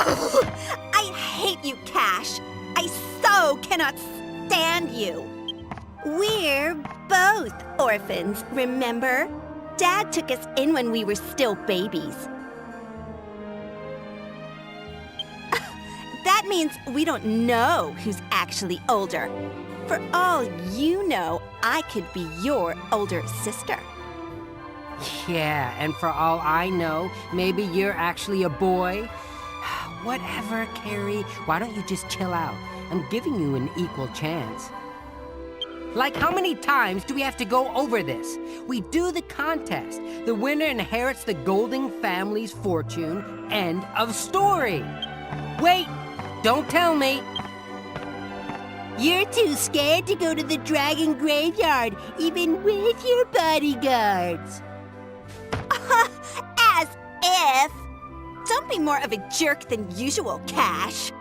I hate you, Cash. I so cannot stand you. We're both orphans, remember? Dad took us in when we were still babies. That means we don't know who's actually older. For all you know, I could be your older sister. Yeah, and for all I know, maybe you're actually a boy. Whatever, Carrie. Why don't you just chill out? I'm giving you an equal chance. Like, how many times do we have to go over this? We do the contest. The winner inherits the Golding family's fortune. End of story. Wait, don't tell me. You're too scared to go to the dragon graveyard, even with your bodyguards. As if! Don't be more of a jerk than usual, Cash.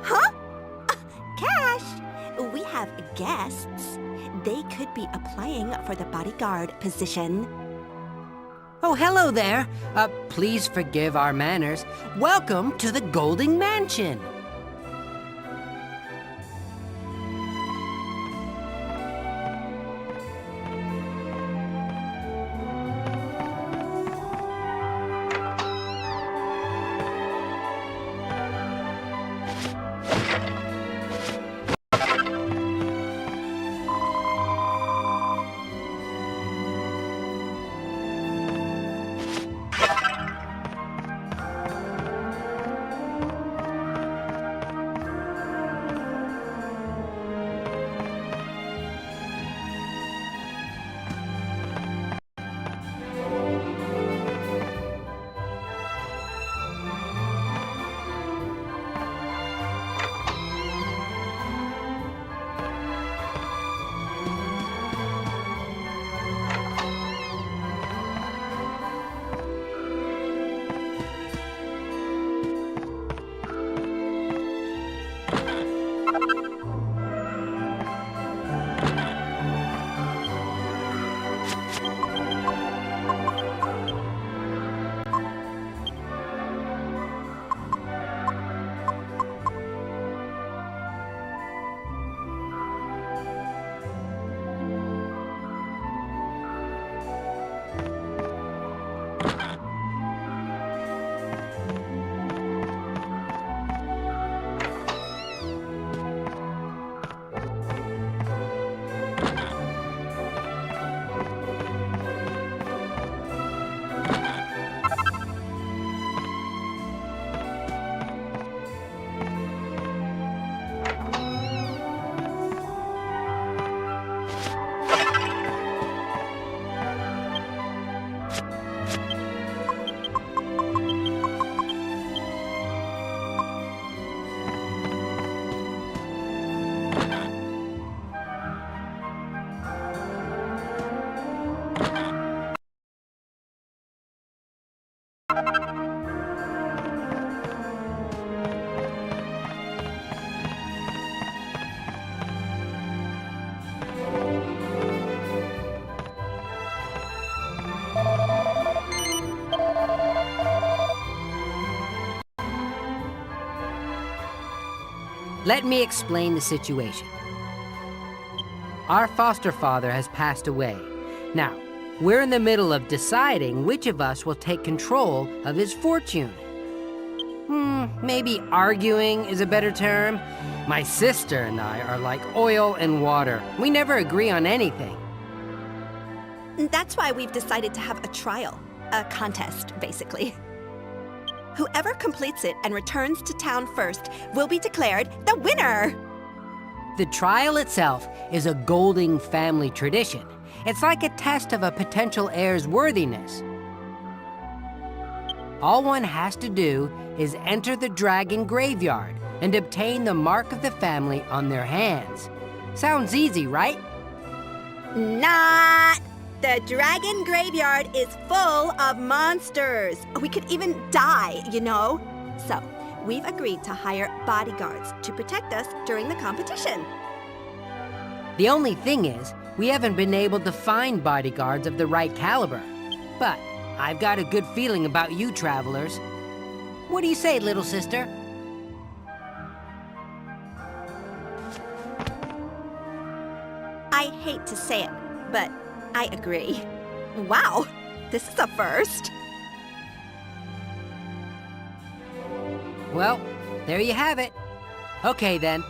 Huh? Cash, we have guests. They could be applying for the bodyguard position. Oh, hello there. Please forgive our manners. Welcome to the Golding Mansion. Let me explain the situation. Our foster father has passed away. Now, we're in the middle of deciding which of us will take control of his fortune. Maybe arguing is a better term. My sister and I are like oil and water. We never agree on anything. That's why we've decided to have a trial. A contest, basically. Whoever completes it and returns to town first will be declared the winner! The trial itself is a Golding family tradition. It's like a test of a potential heir's worthiness. All one has to do is enter the dragon graveyard and obtain the mark of the family on their hands. Sounds easy, right? Not! The dragon graveyard is full of monsters. We could even die, you know? So, we've agreed to hire bodyguards to protect us during the competition. The only thing is, we haven't been able to find bodyguards of the right caliber. But I've got a good feeling about you travelers. What do you say, little sister? I hate to say it, but I agree. Wow, this is a first. Well, there you have it. Okay then,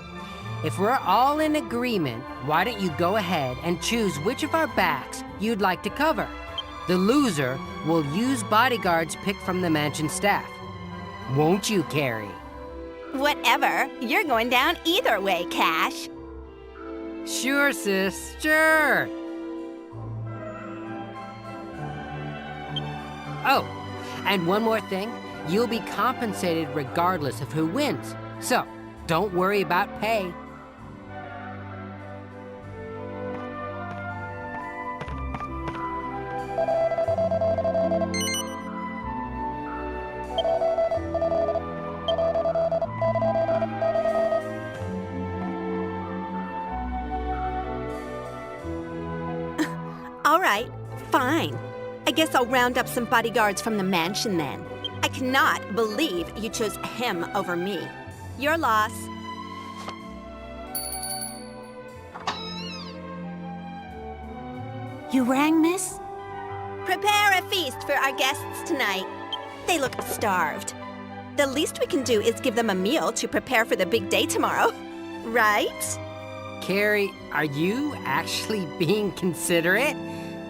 if we're all in agreement, why don't you go ahead and choose which of our backs you'd like to cover? The loser will use bodyguards picked from the mansion staff. Won't you, Carrie? Whatever, you're going down either way, Cash. Sure, sis, sure. Oh, and one more thing. You'll be compensated regardless of who wins. So, don't worry about pay. All right, fine. I guess I'll round up some bodyguards from the mansion then. I cannot believe you chose him over me. Your loss. You rang, miss? Prepare a feast for our guests tonight. They look starved. The least we can do is give them a meal to prepare for the big day tomorrow. Right? Carrie, are you actually being considerate?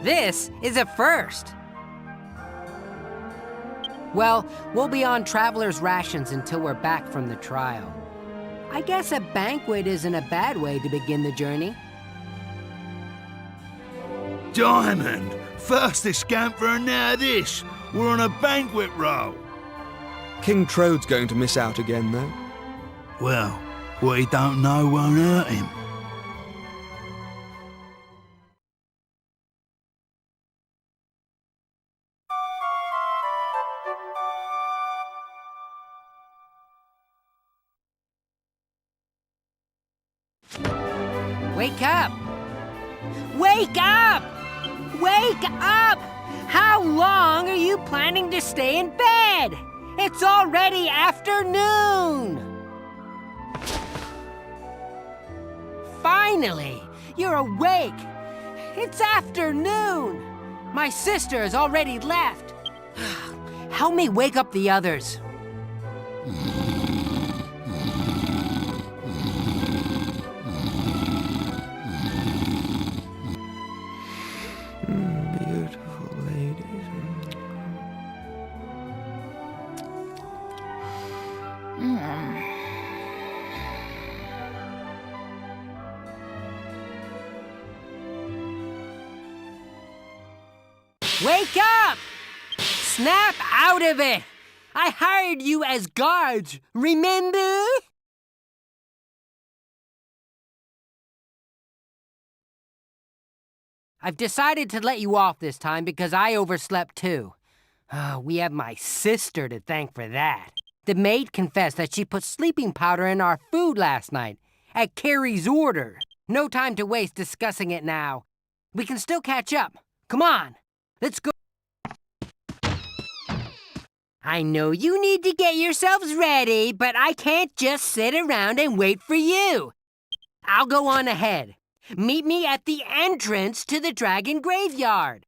This is a first. Well, we'll be on travelers' rations until we're back from the trial. I guess a banquet isn't a bad way to begin the journey. Diamond! First this scamper and now this. We're on a banquet roll. King Trode's going to miss out again, though. Well, what he don't know won't hurt him. Wake up! Wake up! Wake up! How long are you planning to stay in bed? It's already afternoon! Finally, you're awake! It's afternoon! My sister has already left. Help me wake up the others. Beautiful ladies. Wake up! Snap out of it! I hired you as guards, remember? I've decided to let you off this time because I overslept too. We have my sister to thank for that. The maid confessed that she put sleeping powder in our food last night, at Carrie's order. No time to waste discussing it now. We can still catch up. Come on, let's go. I know you need to get yourselves ready, but I can't just sit around and wait for you. I'll go on ahead. Meet me at the entrance to the dragon graveyard.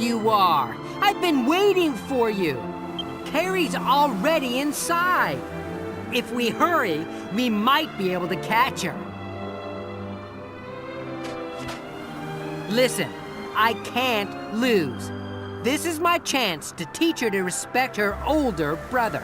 you are! I've been waiting for you! Carrie's already inside. If we hurry, we might be able to catch her. Listen, I can't lose. This is my chance to teach her to respect her older brother.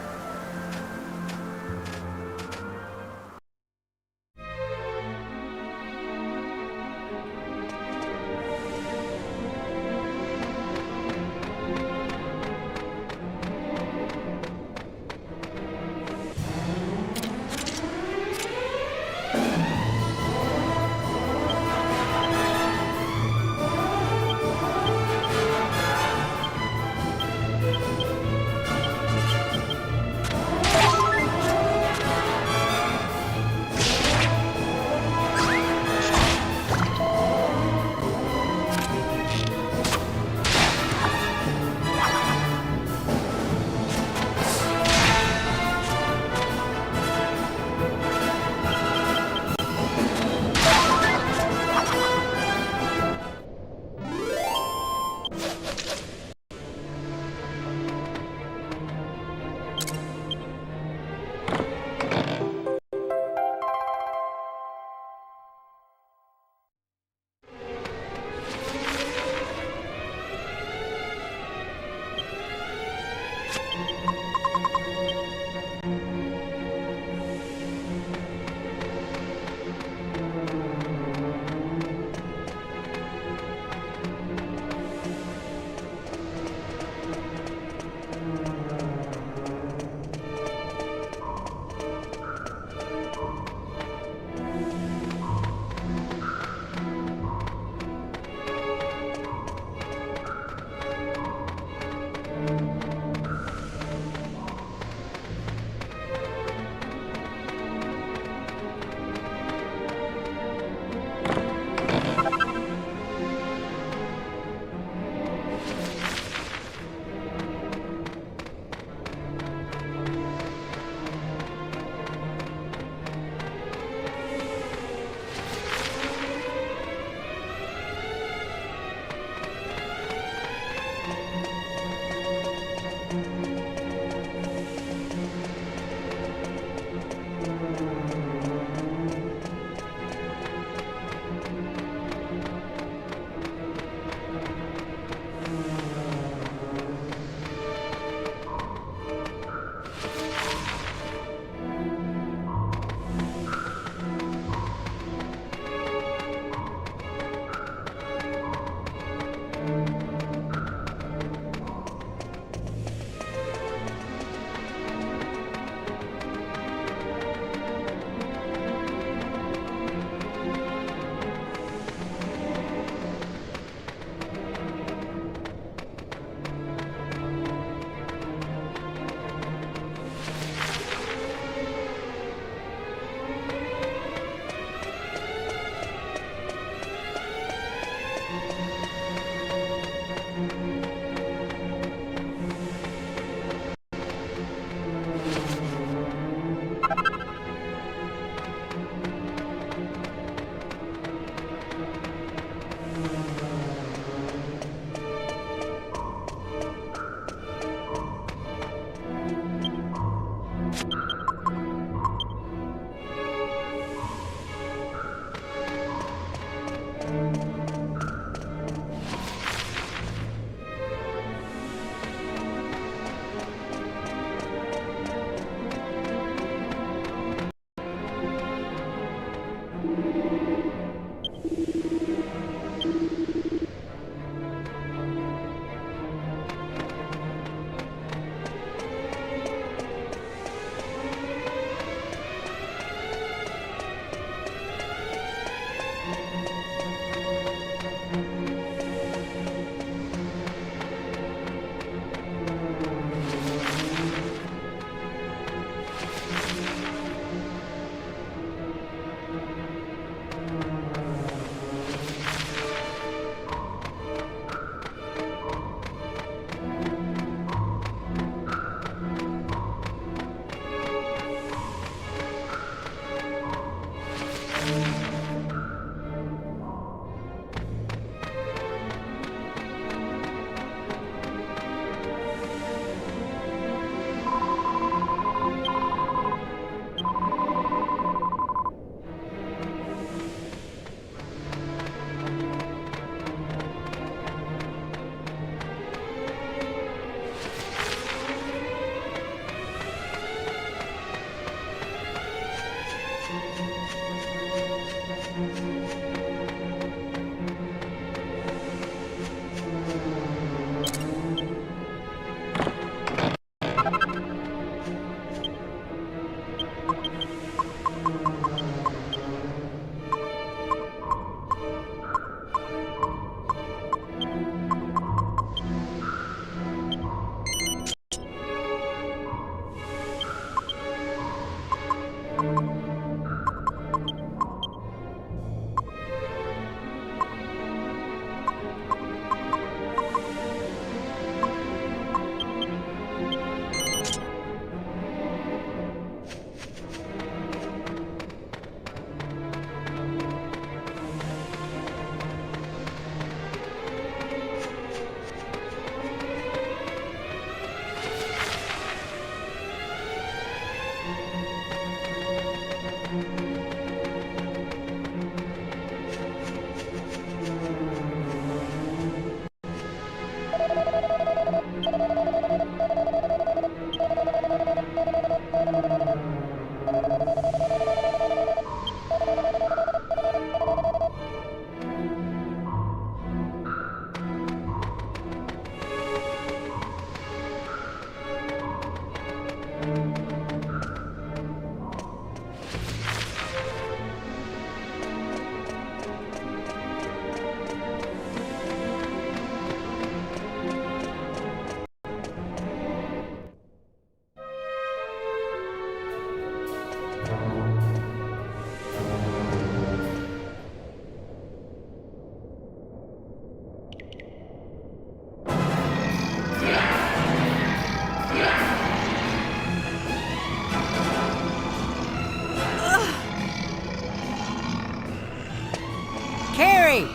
Carrie!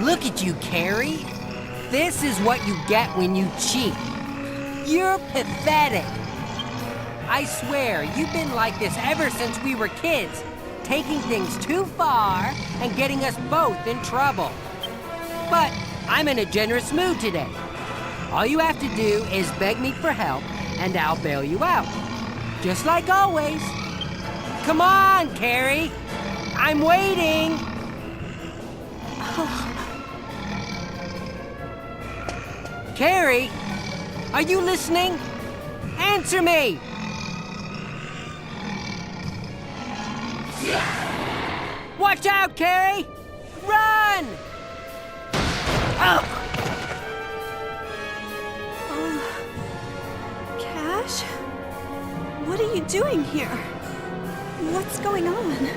Look at you, Carrie. This is what you get when you cheat. You're pathetic. I swear, you've been like this ever since we were kids, taking things too far and getting us both in trouble. But I'm in a generous mood today. All you have to do is beg me for help, and I'll bail you out. Just like always. Come on, Carrie. I'm waiting. Carrie, are you listening? Answer me! Watch out, Carrie! Run! Oh! Cash? What are you doing here? What's going on?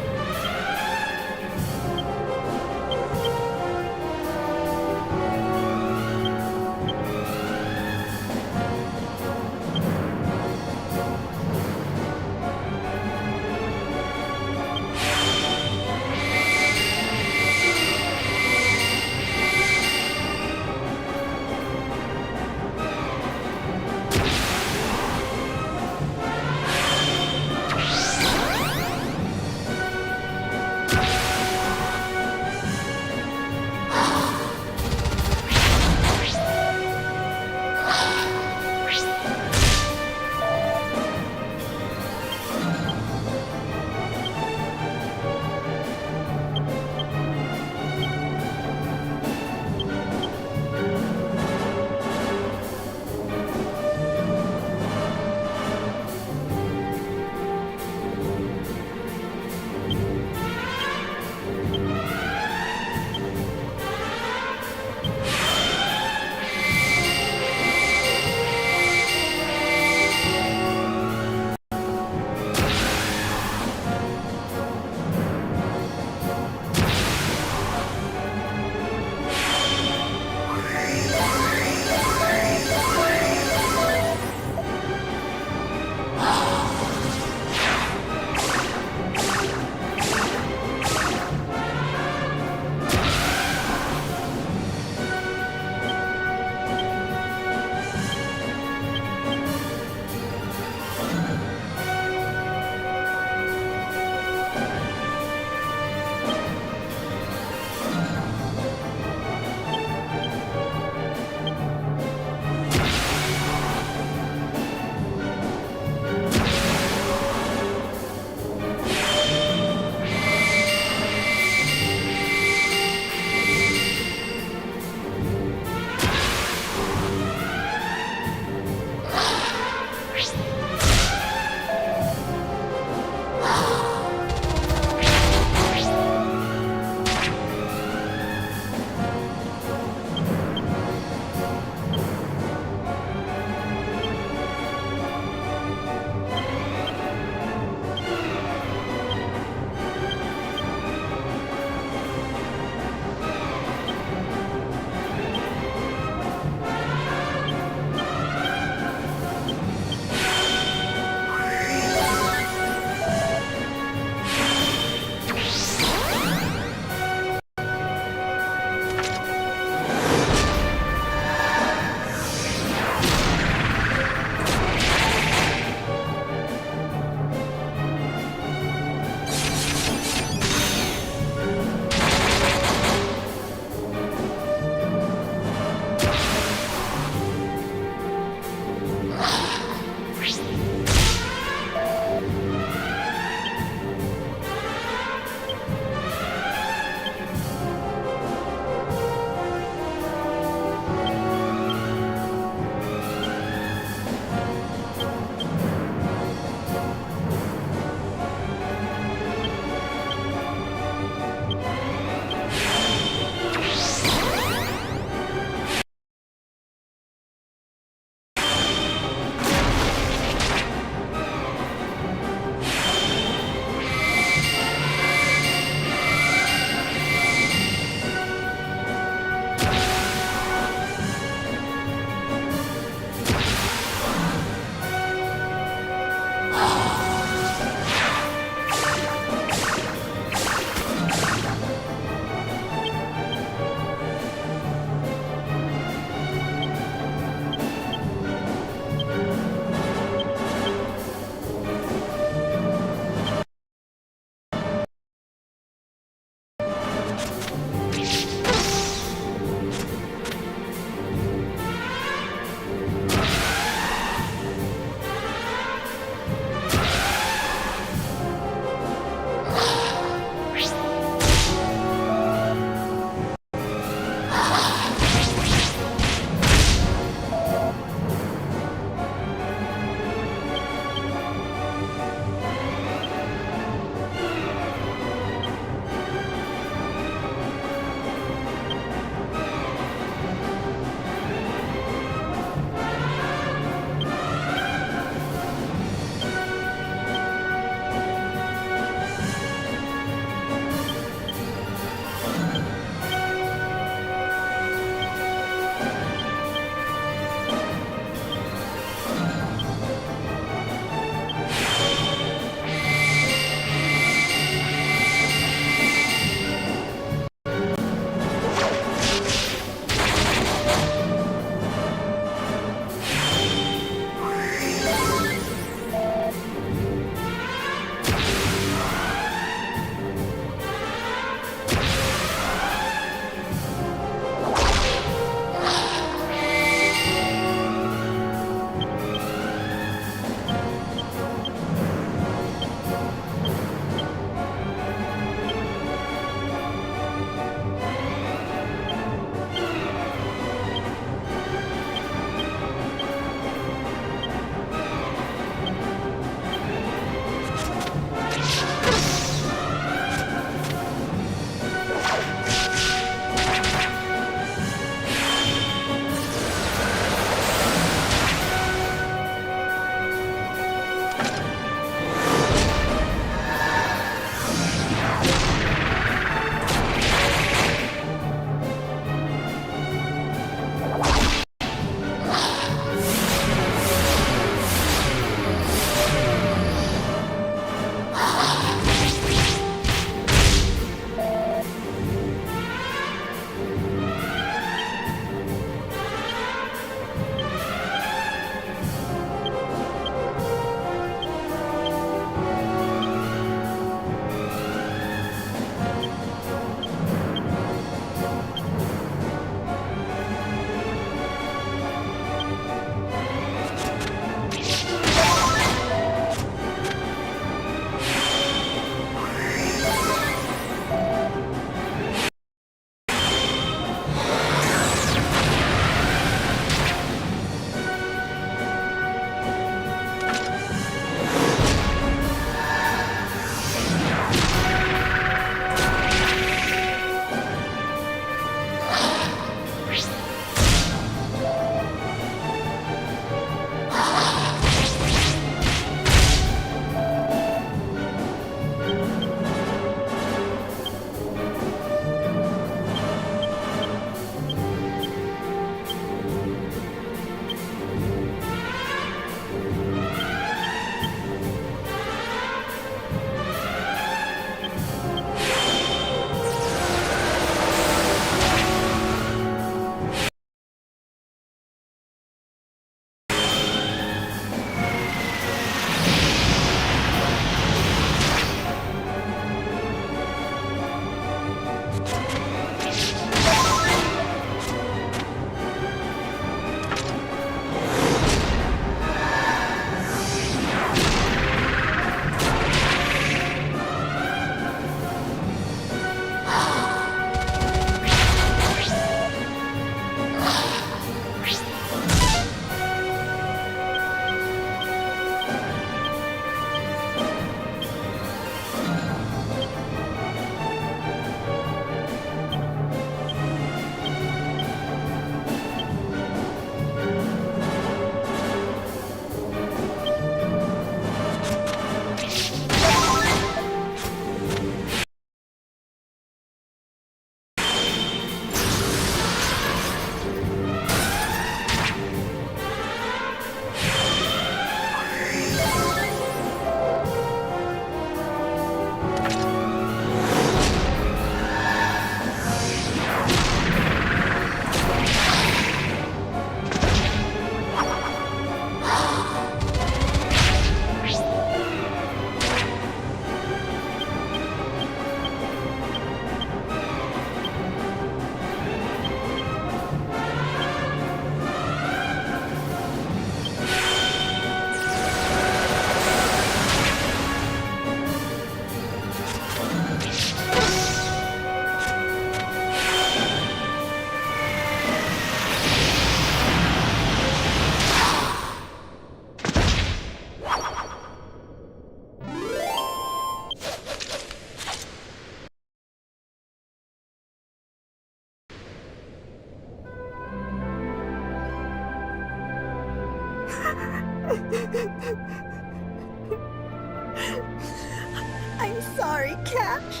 I'm sorry, Cash.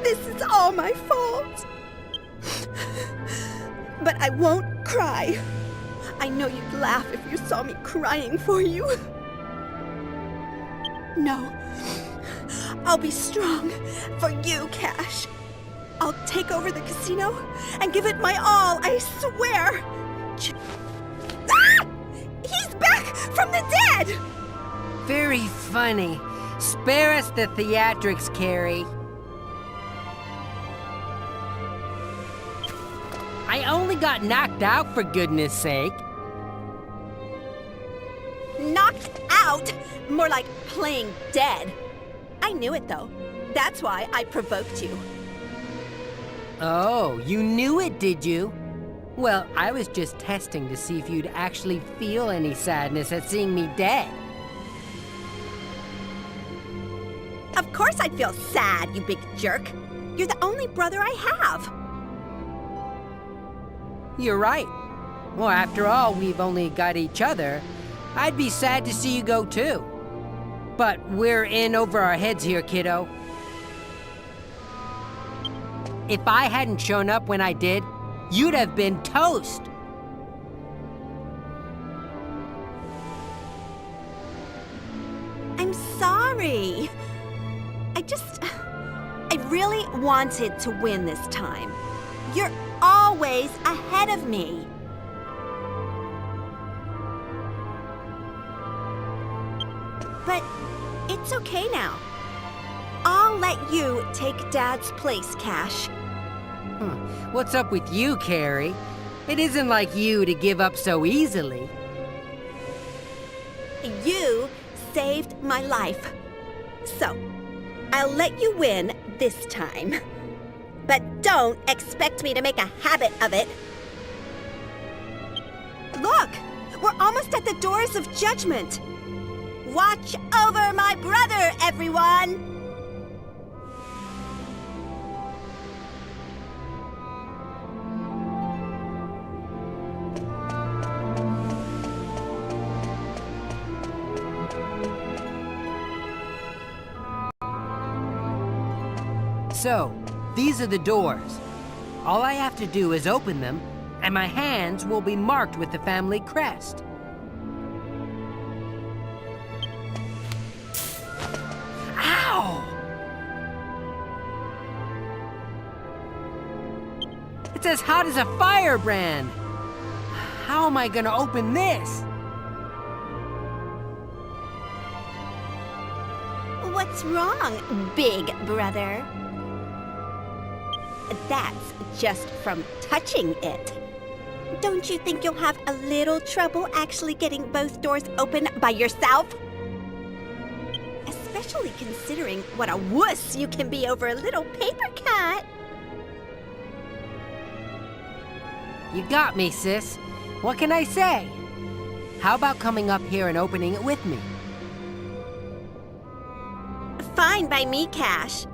This is all my fault. But I won't cry. I know you'd laugh if you saw me crying for you. No. I'll be strong for you, Cash. I'll take over the casino and give it my all, I swear. Ah! He's back from the dead! Very funny. Spare us the theatrics, Carrie. I only got knocked out, for goodness sake. Knocked out? More like playing dead. I knew it, though. That's why I provoked you. Oh, you knew it, did you? Well, I was just testing to see if you'd actually feel any sadness at seeing me dead. Of course I'd feel sad, you big jerk. You're the only brother I have. You're right. Well, after all, we've only got each other. I'd be sad to see you go, too. But we're in over our heads here, kiddo. If I hadn't shown up when I did, you'd have been toast. I'm sorry. I really wanted to win this time. You're always ahead of me. But it's okay now. I'll let you take Dad's place, Cash. What's up with you, Carrie? It isn't like you to give up so easily. You saved my life. So, I'll let you win this time. But don't expect me to make a habit of it. Look! We're almost at the doors of judgment. Watch over my brother, everyone! So, these are the doors. All I have to do is open them, and my hands will be marked with the family crest. Ow! It's as hot as a firebrand. How am I gonna open this? What's wrong, big brother? That's just from touching it. Don't you think you'll have a little trouble actually getting both doors open by yourself? Especially considering what a wuss you can be over a little paper cut. You got me, sis. What can I say? How about coming up here and opening it with me? Fine by me, Cash.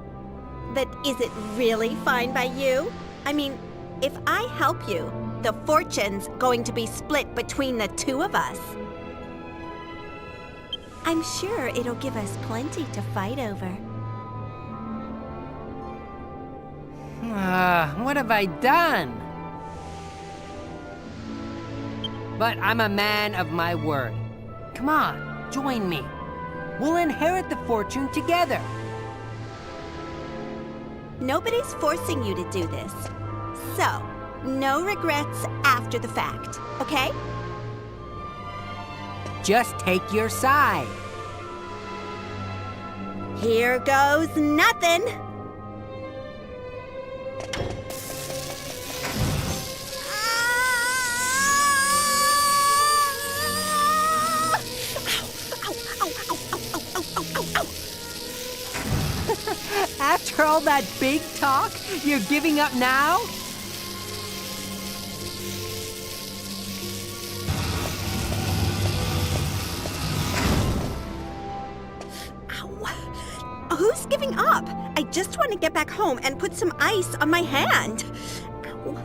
But is it really fine by you? I mean, if I help you, the fortune's going to be split between the two of us. I'm sure it'll give us plenty to fight over. What have I done? But I'm a man of my word. Come on, join me. We'll inherit the fortune together. Nobody's forcing you to do this. So, no regrets after the fact, okay? Just take your side. Here goes nothing. After all that big talk, you're giving up now? Ow. Who's giving up? I just want to get back home and put some ice on my hand. Ow.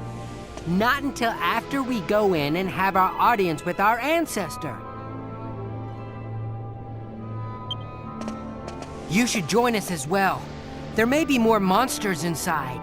Not until after we go in and have our audience with our ancestor. You should join us as well. There may be more monsters inside.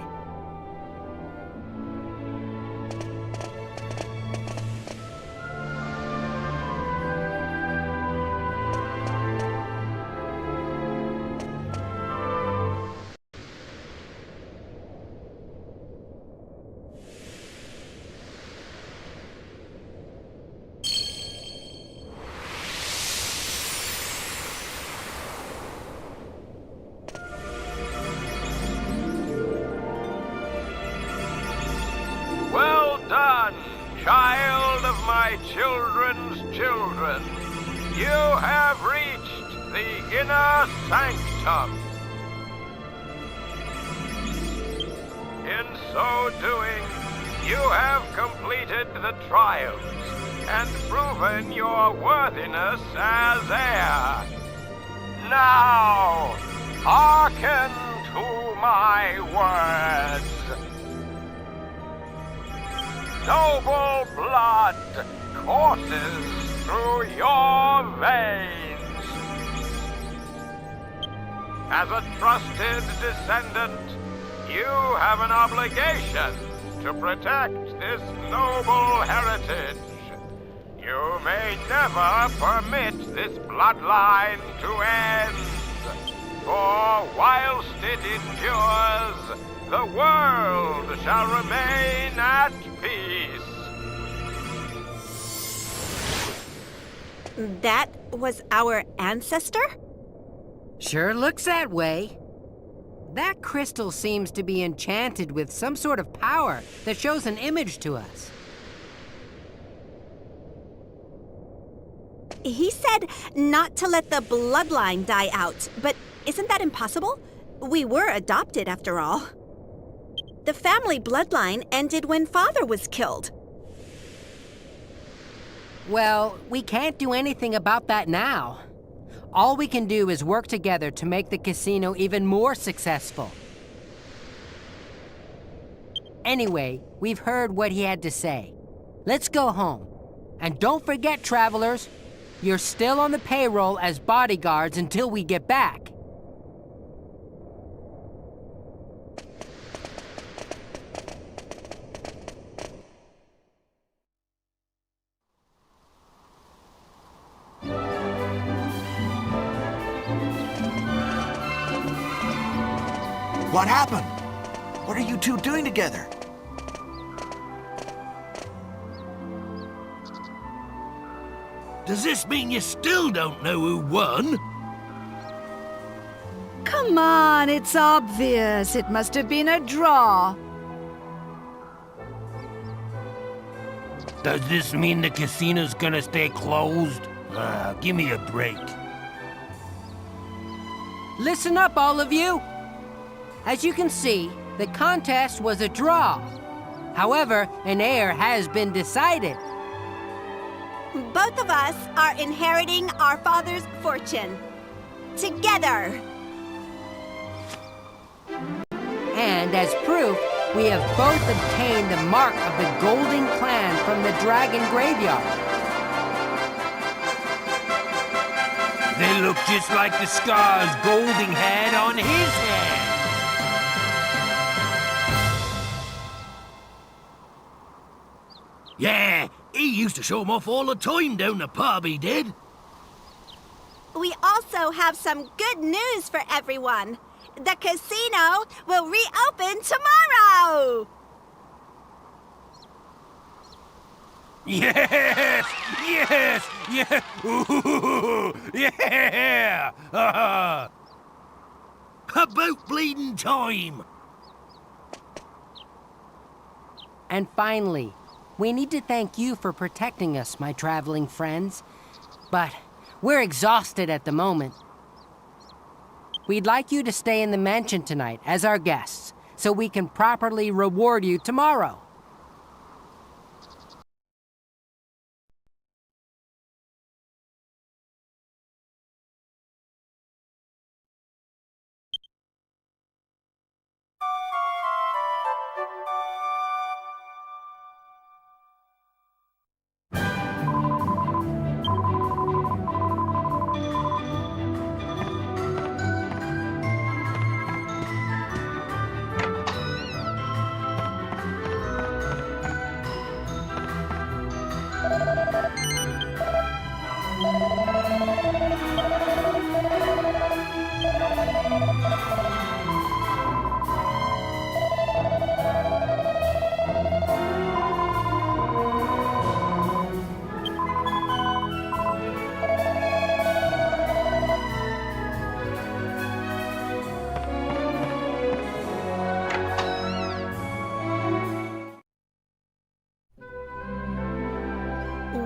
Well done, child of my children's children. You have reached the inner sanctum. In so doing, you have completed the trials and proven your worthiness as heir. Now, hearken to my words. Noble blood courses through your veins. As a trusted descendant, you have an obligation to protect this noble heritage. You may never permit this bloodline to end, for whilst it endures, the world shall remain at peace. That was our ancestor? Sure looks that way. That crystal seems to be enchanted with some sort of power that shows an image to us. He said not to let the bloodline die out, but isn't that impossible? We were adopted after all. The family bloodline ended when Father was killed. Well, we can't do anything about that now. All we can do is work together to make the casino even more successful. Anyway, we've heard what he had to say. Let's go home. And don't forget, travelers, you're still on the payroll as bodyguards until we get back. What happened? What are you two doing together? Does this mean you still don't know who won? Come on, it's obvious. It must have been a draw. Does this mean the casino's gonna stay closed? Give me a break. Listen up, all of you! As you can see, the contest was a draw. However, an heir has been decided. Both of us are inheriting our father's fortune. Together. And as proof, we have both obtained the mark of the Golden Clan from the Dragon Graveyard. They look just like the scars Golding had on his hand. Yeah, he used to show 'em off all the time down the pub, he did. We also have some good news for everyone. The casino will reopen tomorrow! Yes! Yes! Yeah! Ooh, yeah! About bleeding time. And finally, we need to thank you for protecting us, my traveling friends. But we're exhausted at the moment. We'd like you to stay in the mansion tonight as our guests, so we can properly reward you tomorrow.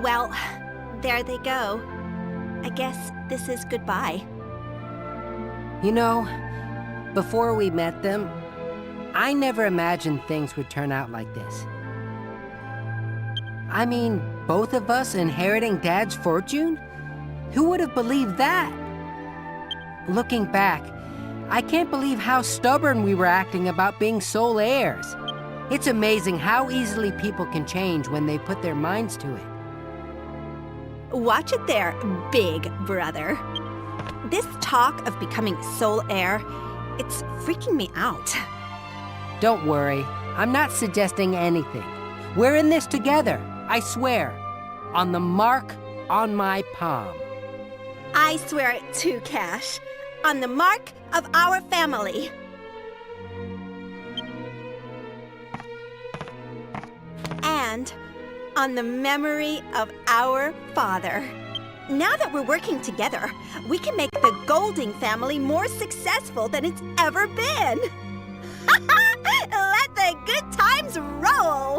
Well, there they go. I guess this is goodbye. You know, before we met them, I never imagined things would turn out like this. I mean, both of us inheriting Dad's fortune? Who would have believed that? Looking back, I can't believe how stubborn we were acting about being sole heirs. It's amazing how easily people can change when they put their minds to it. Watch it there, big brother. This talk of becoming sole heir, it's freaking me out. Don't worry, I'm not suggesting anything. We're in this together, I swear. On the mark on my palm. I swear it too, Cash. On the mark of our family. And on the memory of our father. Now that we're working together, we can make the Golding family more successful than it's ever been. Let the good times roll!